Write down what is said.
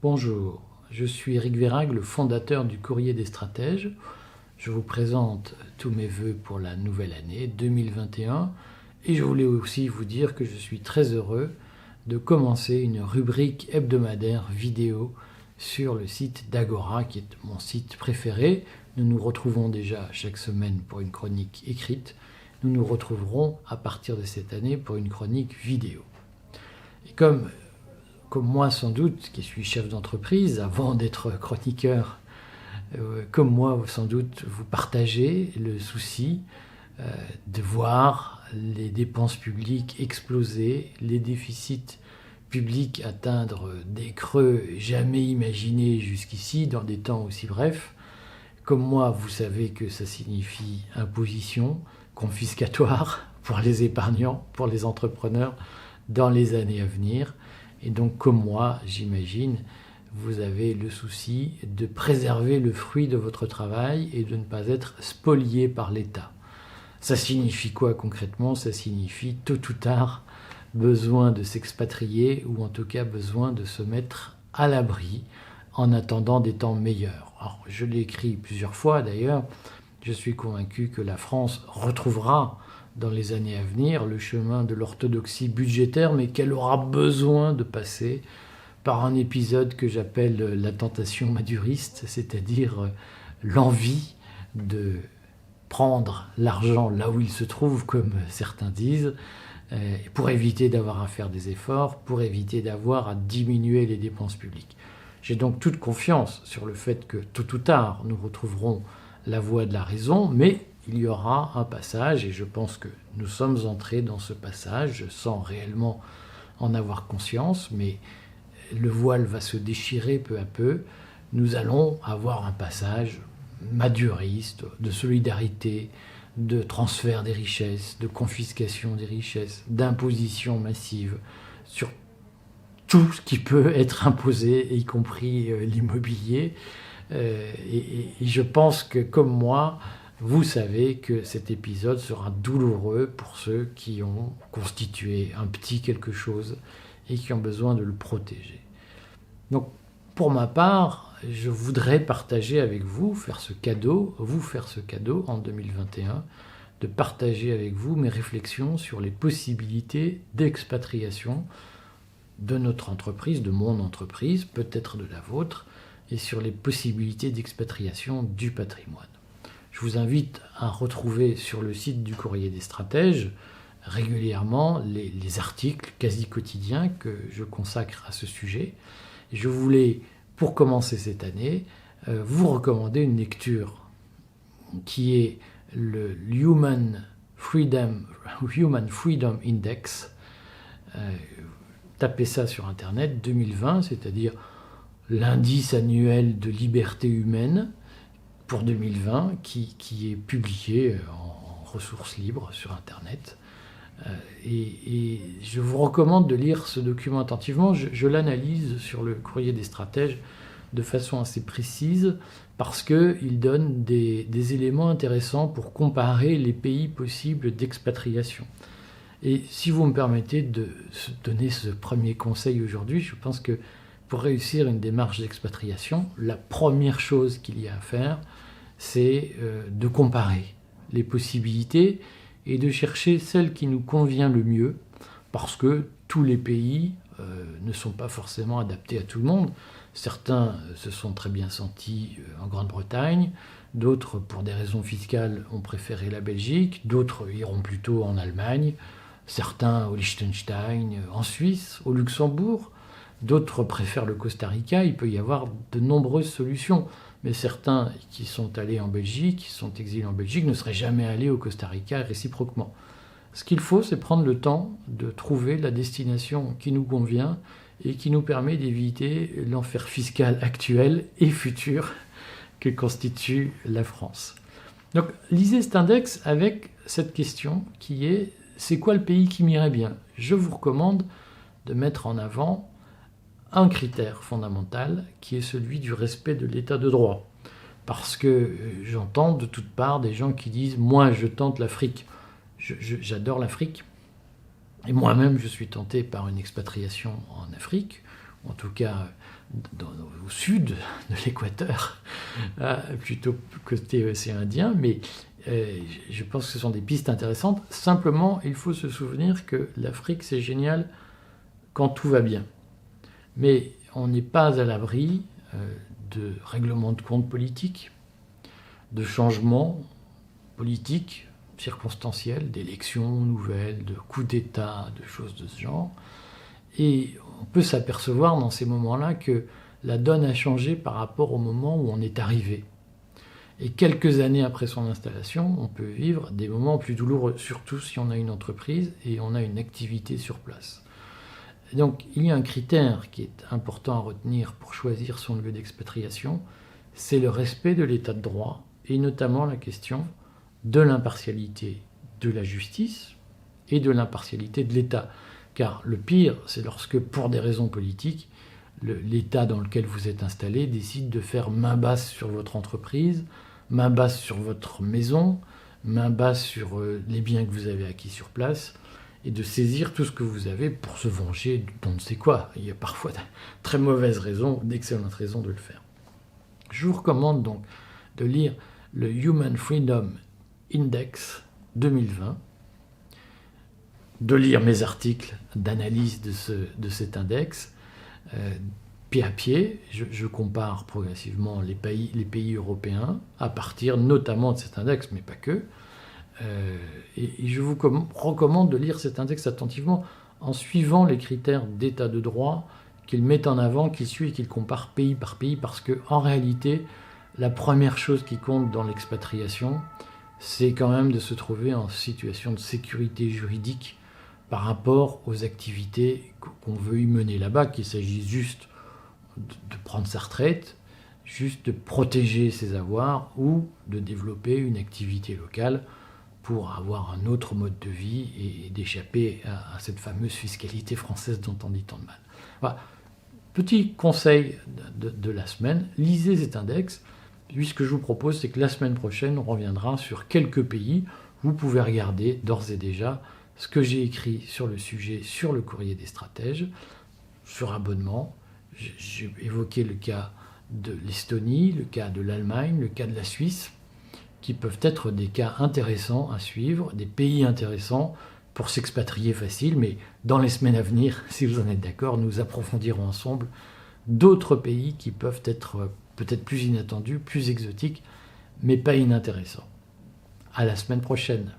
Bonjour, je suis Éric Vérag, le fondateur du Courrier des Stratèges. Je vous présente tous mes vœux pour la nouvelle année 2021 et je voulais aussi vous dire que je suis très heureux de commencer une rubrique hebdomadaire vidéo sur le site d'Agora, qui est mon site préféré. Nous nous retrouvons déjà chaque semaine pour une chronique écrite. Nous nous retrouverons à partir de cette année pour une chronique vidéo. Et comme moi sans doute, qui suis chef d'entreprise, avant d'être chroniqueur, comme moi sans doute, vous partagez le souci de voir les dépenses publiques exploser, les déficits publics atteindre des creux jamais imaginés jusqu'ici, dans des temps aussi brefs. Comme moi, vous savez que ça signifie imposition confiscatoire pour les épargnants, pour les entrepreneurs, dans les années à venir. Et donc, comme moi, j'imagine, vous avez le souci de préserver le fruit de votre travail et de ne pas être spolié par l'État. Ça signifie quoi concrètement? Ça signifie tôt ou tard besoin de s'expatrier ou en tout cas besoin de se mettre à l'abri en attendant des temps meilleurs. Alors, je l'ai écrit plusieurs fois d'ailleurs, je suis convaincu que la France retrouvera dans les années à venir le chemin de l'orthodoxie budgétaire, mais qu'elle aura besoin de passer par un épisode que j'appelle la tentation maduriste, c'est-à-dire l'envie de prendre l'argent là où il se trouve, comme certains disent, pour éviter d'avoir à faire des efforts, pour éviter d'avoir à diminuer les dépenses publiques. J'ai donc toute confiance sur le fait que tôt ou tard, nous retrouverons la voie de la raison, mais il y aura un passage, et je pense que nous sommes entrés dans ce passage sans réellement en avoir conscience, mais le voile va se déchirer peu à peu. Nous allons avoir un passage maduriste, de solidarité, de transfert des richesses, de confiscation des richesses, d'imposition massive sur tout ce qui peut être imposé, y compris l'immobilier. Et je pense que, comme moi, vous savez que cet épisode sera douloureux pour ceux qui ont constitué un petit quelque chose et qui ont besoin de le protéger. Donc, pour ma part, je voudrais partager avec vous, vous faire ce cadeau en 2021, de partager avec vous mes réflexions sur les possibilités d'expatriation de notre entreprise, de mon entreprise, peut-être de la vôtre, et sur les possibilités d'expatriation du patrimoine. Je vous invite à retrouver sur le site du Courrier des Stratèges régulièrement les articles quasi quotidiens que je consacre à ce sujet. Et je voulais, pour commencer cette année, vous recommander une lecture qui est le Human Freedom Index. Tapez ça sur Internet, 2020, c'est-à-dire l'indice annuel de liberté humaine pour 2020, qui est publié en ressources libres sur Internet. Et je vous recommande de lire ce document attentivement. Je l'analyse sur le Courrier des Stratèges de façon assez précise parce qu'il donne des éléments intéressants pour comparer les pays possibles d'expatriation. Et si vous me permettez de donner ce premier conseil aujourd'hui, je pense que pour réussir une démarche d'expatriation, la première chose qu'il y a à faire, c'est de comparer les possibilités et de chercher celle qui nous convient le mieux, parce que tous les pays ne sont pas forcément adaptés à tout le monde. Certains se sont très bien sentis en Grande-Bretagne, d'autres, pour des raisons fiscales, ont préféré la Belgique, d'autres iront plutôt en Allemagne, certains au Liechtenstein, en Suisse, au Luxembourg, d'autres préfèrent le Costa Rica. Il peut y avoir de nombreuses solutions. Mais certains qui sont allés en Belgique, qui sont exilés en Belgique, ne seraient jamais allés au Costa Rica réciproquement. Ce qu'il faut, c'est prendre le temps de trouver la destination qui nous convient et qui nous permet d'éviter l'enfer fiscal actuel et futur que constitue la France. Donc, lisez cet index avec cette question qui est « c'est quoi le pays qui m'irait bien ?» Je vous recommande de mettre en avant un critère fondamental qui est celui du respect de l'état de droit. Parce que j'entends de toutes parts des gens qui disent « moi je tente l'Afrique ». J'adore l'Afrique et moi-même je suis tenté par une expatriation en Afrique, en tout cas au sud de l'équateur, plutôt côté océan Indien, mais je pense que ce sont des pistes intéressantes. Simplement, il faut se souvenir que l'Afrique, c'est génial quand tout va bien. Mais on n'est pas à l'abri de règlements de compte politiques, de changements politiques circonstanciels, d'élections nouvelles, de coups d'État, de choses de ce genre. Et on peut s'apercevoir dans ces moments-là que la donne a changé par rapport au moment où on est arrivé. Et quelques années après son installation, on peut vivre des moments plus douloureux, surtout si on a une entreprise et on a une activité sur place. Et donc il y a un critère qui est important à retenir pour choisir son lieu d'expatriation, c'est le respect de l'état de droit, et notamment la question de l'impartialité de la justice et de l'impartialité de l'État. Car le pire, c'est lorsque, pour des raisons politiques, l'État dans lequel vous êtes installé décide de faire main basse sur votre entreprise, main basse sur votre maison, main basse sur les biens que vous avez acquis sur place, et de saisir tout ce que vous avez pour se venger d'on ne sait quoi. Il y a parfois de très mauvaises raisons, d'excellentes raisons de le faire. Je vous recommande donc de lire le Human Freedom Index 2020, de lire mes articles d'analyse de cet index, pied à pied. Je compare progressivement les pays européens à partir notamment de cet index, mais pas que. Et je vous recommande de lire cet index attentivement en suivant les critères d'état de droit qu'il met en avant, qu'il suit et qu'il compare pays par pays, parce qu'en réalité, la première chose qui compte dans l'expatriation, c'est quand même de se trouver en situation de sécurité juridique par rapport aux activités qu'on veut y mener là-bas, qu'il s'agisse juste de prendre sa retraite, juste de protéger ses avoirs ou de développer une activité locale pour avoir un autre mode de vie et d'échapper à cette fameuse fiscalité française dont on dit tant de mal. Voilà. Petit conseil de la semaine, lisez cet index. Lui, ce que je vous propose, c'est que la semaine prochaine, on reviendra sur quelques pays. Vous pouvez regarder d'ores et déjà ce que j'ai écrit sur le sujet sur le courrier des stratèges, sur abonnement. J'ai évoqué le cas de l'Estonie, le cas de l'Allemagne, le cas de la Suisse, qui peuvent être des cas intéressants à suivre, des pays intéressants pour s'expatrier facile, mais dans les semaines à venir, si vous en êtes d'accord, nous approfondirons ensemble d'autres pays qui peuvent être peut-être plus inattendus, plus exotiques, mais pas inintéressants. À la semaine prochaine.